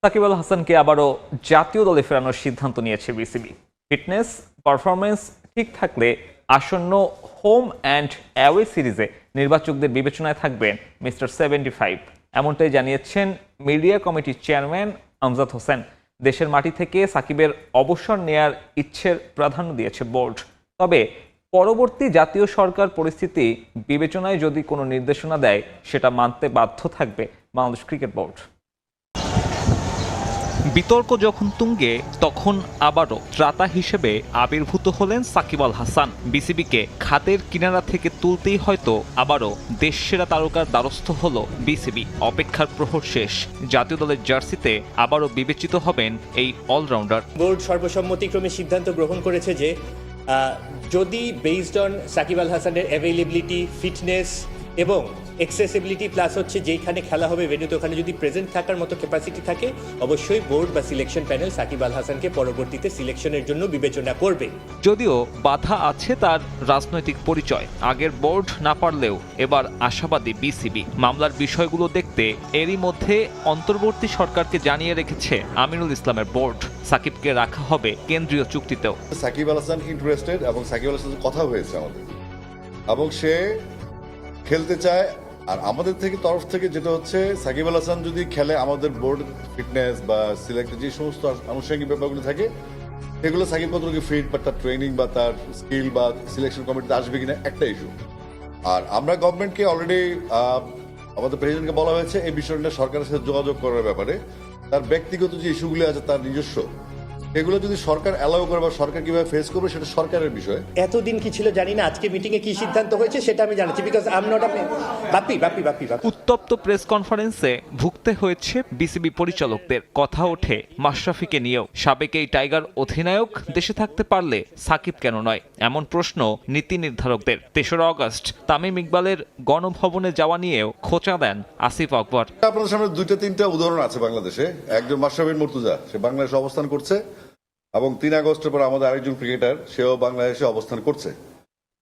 সাকিব আল হাসানকে আবারও জাতীয় দলে ফেরানোর সিদ্ধান্ত নিয়েছে বিসিবি। ফিটনেস পারফরমেন্স ঠিক থাকলে আসন্ন হোম অ্যান্ড অ্যাওয়ে সিরিজে নির্বাচকদের বিবেচনায় থাকবেন মিস্টার 75। এমনটাই জানিয়েছেন মিডিয়া কমিটির চেয়ারম্যান আমজাদ হোসেন। দেশের মাটি থেকে সাকিবের অবসর নেয়ার ইচ্ছের প্রাধান্য দিয়েছে বোর্ড। তবে পরবর্তী জাতীয় সরকার পরিস্থিতি বিবেচনায় যদি কোনো নির্দেশনা দেয় সেটা মানতে বাধ্য থাকবে বাংলাদেশ ক্রিকেট বোর্ড। বিতর্ক যখন তুঙ্গে তখন আবারও ত্রাতা হিসেবে আবির্ভূত হলেন সাকিব আল হাসান। বিসিবিকে খাতের কিনারা থেকে তুলতেই হয়তো আবারও দেশসেরা তারকার দ্বারস্থ হল বিসিবি। অপেক্ষার প্রহর শেষ। জাতীয় দলের জার্সিতে আবারও বিবেচিত হবেন এই অলরাউন্ডার। বোর্ড সর্বসম্মতিক্রমে সিদ্ধান্ত গ্রহণ করেছে যে যদি বেসড অন সাকিব আল হাসানের অ্যাভেলেবিলিটি, ফিটনেস এবং এক্সেসিবিলিটি প্লাস হচ্ছে যেখানে খেলা হবে ভেন্যুতে ওখানে যদি প্রেজেন্ট থাকার মতো ক্যাপাসিটি থাকে, অবশ্যই বোর্ড বা সিলেকশন প্যানেল সাকিব আল হাসানকে পরবর্তীতে সিলেকশনের জন্য বিবেচনা করবে। যদিও বাধা আছে তার রাজনৈতিক পরিচয়। আগের বোর্ড না পারলেও এবার আশাবাদী বিসিবি। মামলার বিষয়গুলো দেখতে এরই মধ্যে অন্তর্বর্তী সরকারকে জানিয়ে রেখেছে আমিনুল ইসলামের বোর্ড। সাকিবকে রাখা হবে কেন্দ্রীয় চুক্তিতেও। সাকিব আল হাসান ইন্টারেস্টেড এবং সাকিব আল হাসান কথা হয়েছে আমাদের, এবং সে খেলতে চায়। আর আমাদের তরফ থেকে যেটা হচ্ছে, সাকিব আল হাসান যদি খেলে আমাদের বোর্ড ফিটনেস বা সিলেক্টেড যে সমস্ত আনুষঙ্গিক ব্যাপারগুলো থাকে সেগুলো সাকিব কতটুকু ফিট বা তার ট্রেনিং বা তার স্কিল বা সিলেকশন কমিটিতে আসবে কিনা একটা ইস্যু। আর আমরা গভর্নমেন্টকে অলরেডি আমাদের প্রেসিডেন্টকে বলা হয়েছে এই বিষয়টা সরকারের সাথে যোগাযোগ করার ব্যাপারে। তার ব্যক্তিগত যে ইস্যুগুলো আছে তার নিজস্ব, এগুলো যদি সরকার অ্যালাউ করে বা সরকার কিভাবে ফেস করবে সেটা সরকারের বিষয়। এতদিন কি ছিল জানি না, আজকে মিটিং এ কি সিদ্ধান্ত হয়েছে সেটা আমি জানাচ্ছি, because I am not a বাপি। উত্তপ্ত প্রেস কনফারেন্সে ভুগতে হয়েছে বিসিবি পরিচালকদের। কথা ওঠে মাশরাফিকে নিয়েও। সাবেক এই টাইগার অধিনায়ক দেশে থাকতে পারলে সাকিব কেন নয়, এমন প্রশ্ন নীতি নির্ধারকদের। 3রা আগস্ট তামিম ইকবালের গণভবনে যাওয়া নিয়েও খোঁচা দেন আসিফ আকবর। আপনাদের সামনে 2-3টা উদাহরণ আছে বাংলাদেশে। একজন মাশরাফি বিন মুর্তজা, সে বাংলাদেশে অবস্থান করছে, এবং 3 আগস্টের পর আমাদের আরেকজন ক্রিকেটার সেও বাংলাদেশে অবস্থান করছে।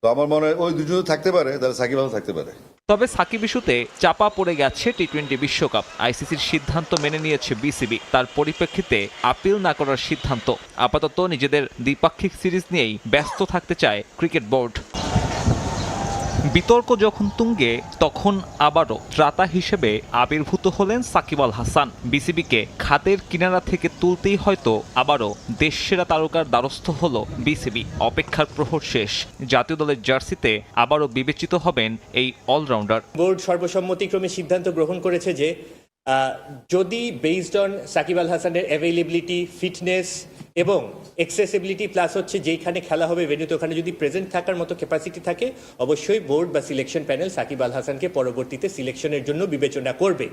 তো আমার মনে হয় ওই দুজনে থাকতে পারে, তাহলে সাকিব আল থাকতে পারে। তবে সাকিব ইস্যুতে চাপা পড়ে গেছে টি-20 বিশ্বকাপ। আইসিসির সিদ্ধান্ত মেনে নিয়েছে বিসিবি। তার পরিপ্রেক্ষিতে আপিল না করার সিদ্ধান্ত। আপাতত নিজেদের দ্বিপাক্ষিক সিরিজ নিয়েই ব্যস্ত থাকতে চায় ক্রিকেট বোর্ড। বিতর্ক যখন তুঙ্গে তখন আবারও ত্রাতা হিসেবে আবির্ভূত হলেন সাকিব আল হাসান। বিসিবিকে খাতের কিনারা থেকে তুলতেই হয়তো আবারও দেশসেরা তারকার দ্বারস্থ হল বিসিবি। অপেক্ষার প্রহর শেষ। জাতীয় দলের জার্সিতে আবারও বিবেচিত হবেন এই অলরাউন্ডার। বোর্ড সর্বসম্মতিক্রমে সিদ্ধান্ত গ্রহণ করেছে যে যদি বেসড অন সাকিব আল হাসানের অ্যাভেলেবিলিটি, ফিটনেস এবং এক্সেসিবিলিটি প্লাস হচ্ছে যেখানে খেলা হবে ভেন্যুতে ওখানে যদি প্রেজেন্ট থাকার মতো ক্যাপাসিটি থাকে, অবশ্যই বোর্ড বা সিলেকশন প্যানেল সাকিব আল হাসানকে পরবর্তীতে সিলেকশনের জন্য বিবেচনা করবে।